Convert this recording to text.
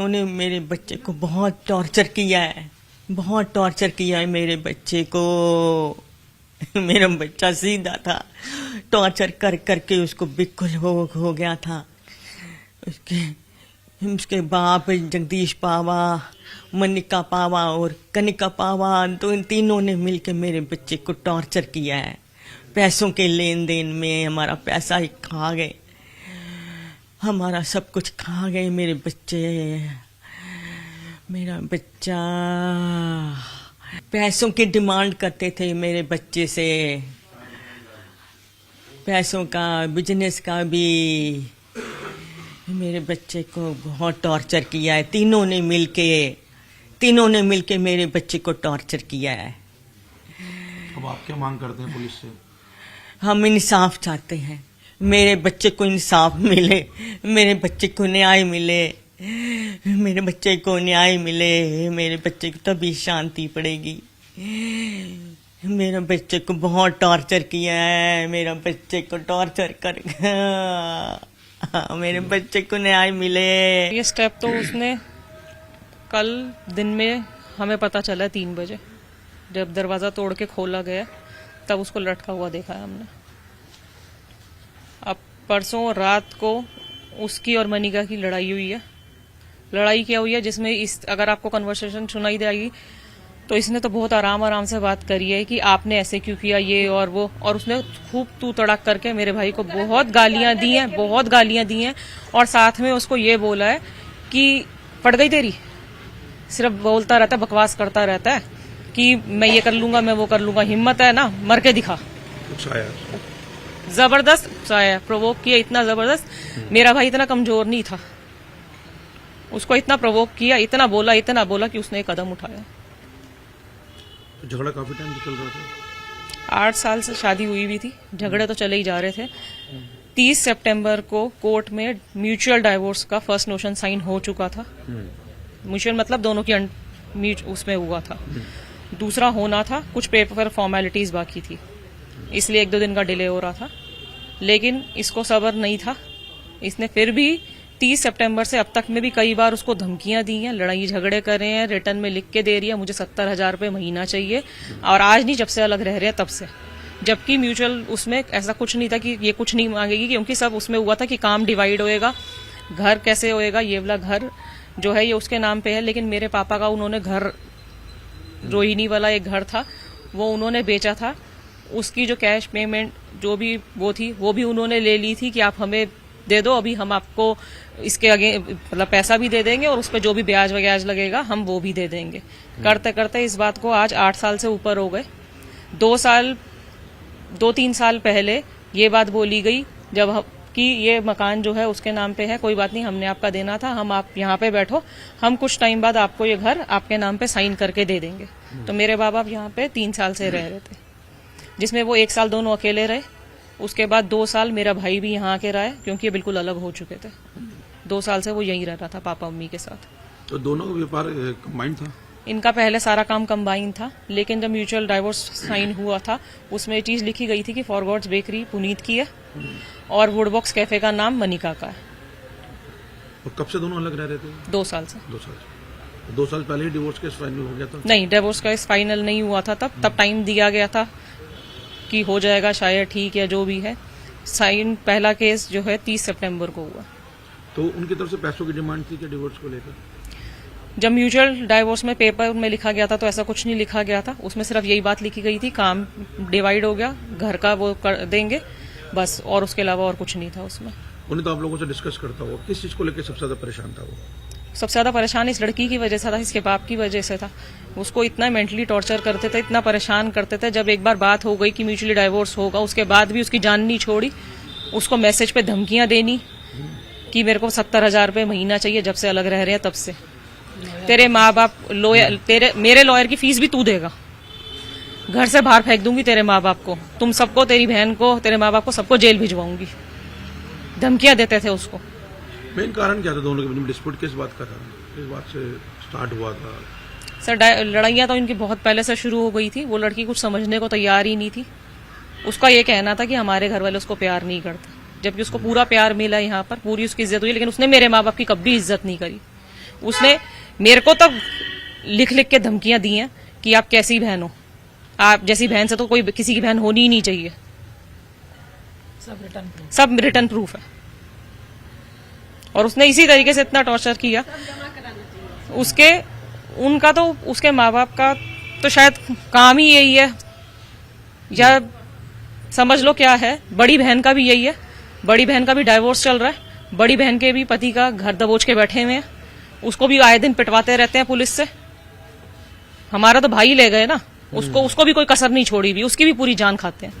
उन्होंने मेरे बच्चे को बहुत टॉर्चर किया है, बहुत टॉर्चर किया है मेरे बच्चे को। मेरा बच्चा सीधा था, टॉर्चर कर करके उसको बिल्कुल हो गया था। उसके बाप जगदीश पावा, मनिका पावा और कनिका पावा, तो इन तीनों ने मिलकर मेरे बच्चे को टॉर्चर किया है। पैसों के लेन देन में हमारा पैसा ही खा गए, हमारा सब कुछ खा गए मेरे बच्चे। मेरा बच्चा पैसों की डिमांड करते थे मेरे बच्चे से, पैसों का, बिजनेस का भी। मेरे बच्चे को बहुत टॉर्चर किया है, तीनों ने मिलके मेरे बच्चे को टॉर्चर किया है। अब आप क्या मांग करते हैं पुलिस से? हम इंसाफ चाहते हैं, मेरे बच्चे को इंसाफ मिले, मेरे बच्चे को न्याय मिले, मेरे बच्चे को न्याय मिले, मेरे बच्चे को तभी शांति पड़ेगी। मेरे बच्चे को बहुत टॉर्चर किया है, मेरा बच्चे को टॉर्चर कर मेरे बच्चे को न्याय मिले। ये स्टेप तो उसने कल दिन में हमें पता चला 3 बजे, जब दरवाज़ा तोड़ के खोला गया तब उसको लटका हुआ देखा है हमने। अब परसों रात को उसकी और मनिका की लड़ाई हुई है। लड़ाई क्या हुई है जिसमें अगर आपको कन्वर्सेशन सुनाई देगी तो इसने तो बहुत आराम से बात करी है कि आपने ऐसे क्यों किया, ये और वो, और उसने खूब तू तड़क करके मेरे भाई को बहुत गालियां दी हैं और साथ में उसको ये बोला है कि पड़ गई तेरी। सिर्फ बोलता रहता है, बकवास करता रहता है कि मैं ये कर लूंगा, मैं वो कर लूंगा, हिम्मत है ना मर के दिखा। जबरदस्त उकसाया, प्रोवोक किया इतना जबरदस्त। मेरा भाई इतना कमजोर नहीं था, उसको इतना प्रोवोक किया, इतना बोला कि उसने एक कदम उठाया। झगड़ा काफी टाइम से चल रहा था। 8 साल से शादी हुई भी थी, झगड़े तो चले ही जा रहे थे। 30 सितंबर को कोर्ट में म्यूचुअल डाइवोर्स का फर्स्ट नोशन साइन हो चुका था। म्यूचुअल मतलब दोनों की उसमें हुआ था। दूसरा होना था, कुछ पेपर फॉर्मेलिटीज बाकी थी, इसलिए 1-2 दिन का डिले हो रहा था। लेकिन इसको सब्र नहीं था, इसने फिर भी 30 सितंबर से अब तक में भी कई बार उसको धमकियां दी हैं, लड़ाई झगड़े कर रहे हैं, रिटर्न में लिख के दे रही है मुझे 70,000 रुपये महीना चाहिए। और आज नहीं, जब से अलग रह रहे हैं तब से, जबकि म्यूचुअल उसमें ऐसा कुछ नहीं था कि ये कुछ नहीं मांगेगी, क्योंकि सब उसमें हुआ था कि काम डिवाइड होएगा, घर कैसे होएगा, ये वाला घर जो है ये उसके नाम पे है। लेकिन मेरे पापा का उन्होंने घर, रोहिणी वाला एक घर था वो उन्होंने बेचा था, उसकी जो कैश पेमेंट जो भी वो थी वो भी उन्होंने ले ली थी कि आप हमें दे दो, अभी हम आपको इसके आगे मतलब पैसा भी दे देंगे और उस पर जो भी ब्याज वग्याज लगेगा हम वो भी दे देंगे। करते करते इस बात को आज 8 साल से ऊपर हो गए। 2-3 साल पहले ये बात बोली गई जब कि ये मकान जो है उसके नाम पे है, कोई बात नहीं, हमने आपका देना था, हम आप यहाँ पे बैठो, हम कुछ टाइम बाद आपको ये घर आपके नाम पे साइन करके दे देंगे। तो मेरे बाप यहाँ पे 3 साल से रह रहे थे, जिसमें वो 1 साल दोनों अकेले रहे। उसके बाद 2 साल मेरा भाई भी यहाँ आके रहा है, क्योंकि ये बिल्कुल अलग हो चुके थे। 2 साल से वो यहीं रह रहा था पापा मम्मी के साथ। तो दोनों का व्यापार कंबाइंड था? इनका पहले सारा काम कंबाइन था, लेकिन जब म्यूचुअल डाइवोर्स साइन हुआ था उसमें चीज लिखी गई थी कि फॉर गॉड्स बेकरी पुनीत की है और वुडबॉक्स कैफे का नाम मनिका का है। और कब से दोनों अलग रह रहे थे? 2 साल से। 2 साल पहले ही डिवोर्स केस फाइनल हो गया था? नहीं, डिवोर्स केस फाइनल नहीं हुआ था तब टाइम दिया गया था कि हो जाएगा शायद, ठीक है जो भी है। साइन पहला केस जो है 30 सितंबर को हुआ। तो उनकी तरफ से पैसों की डिमांड थी क्या डिवोर्स को लेकर? जब म्यूचुअल डाइवोर्स में पेपर में लिखा गया था तो ऐसा कुछ नहीं लिखा गया था, उसमें सिर्फ यही बात लिखी गई थी काम डिवाइड हो गया, घर का वो कर देंगे बस, और उसके अलावा और कुछ नहीं था उसमें। उन्हें तो आप लोगों से डिस्कस करता हुआ किस चीज को लेकर सबसे ज्यादा परेशान था वो? सबसे ज्यादा परेशान इस लड़की की वजह से था, इसके बाप की वजह से था। उसको इतना मेंटली टॉर्चर करते थे, इतना परेशान करते थे। जब एक बार बात हो गई कि म्यूचुअली डाइवोर्स होगा, उसके बाद भी उसकी जान नहीं छोड़ी, उसको मैसेज पे धमकियां देनी कि मेरे को 70,000 रुपये महीना चाहिए, जब से अलग रह रहे हैं तब से। तेरे माँ बाप लॉयर, मेरे लॉयर की फीस भी तू देगा, घर से बाहर फेंक दूंगी तेरे माँ बाप को, तुम सबको, तेरी बहन को, तेरे माँ बाप को, सबको जेल भिजवाऊंगी। धमकियां देते थे उसको। मेन कारण क्या था दोनों के डिस्प्यूट? किस बात का था? किस बात से स्टार्ट हुआ था? सर लड़ाइयाँ तो इनकी बहुत पहले से शुरू हो गई थी। वो लड़की कुछ समझने को तैयार ही नहीं थी। उसका ये कहना था कि हमारे घर वाले उसको प्यार नहीं करते, जबकि उसको पूरा प्यार मिला यहाँ पर, पूरी उसकी इज्जत हुई, लेकिन उसने मेरे माँ बाप की कभी इज्जत नहीं करी। उसने मेरे को तो लिख लिख के धमकियां दी हैं कि आप कैसी बहन हो, आप जैसी बहन से तो कोई किसी की बहन होनी ही नहीं चाहिए। सब रिटर्न प्रूफ है। और उसने इसी तरीके से इतना टॉर्चर किया। उनका तो उसके माँ बाप का तो शायद काम ही यही है, या समझ लो क्या है। बड़ी बहन का भी यही है, बड़ी बहन का भी डाइवोर्स चल रहा है, बड़ी बहन के भी पति का घर दबोच के बैठे हुए हैं, उसको भी आए दिन पिटवाते रहते हैं पुलिस से। हमारा तो भाई ले गए ना, उसको भी कोई कसर नहीं छोड़ी भी, उसकी भी पूरी जान खाते हैं।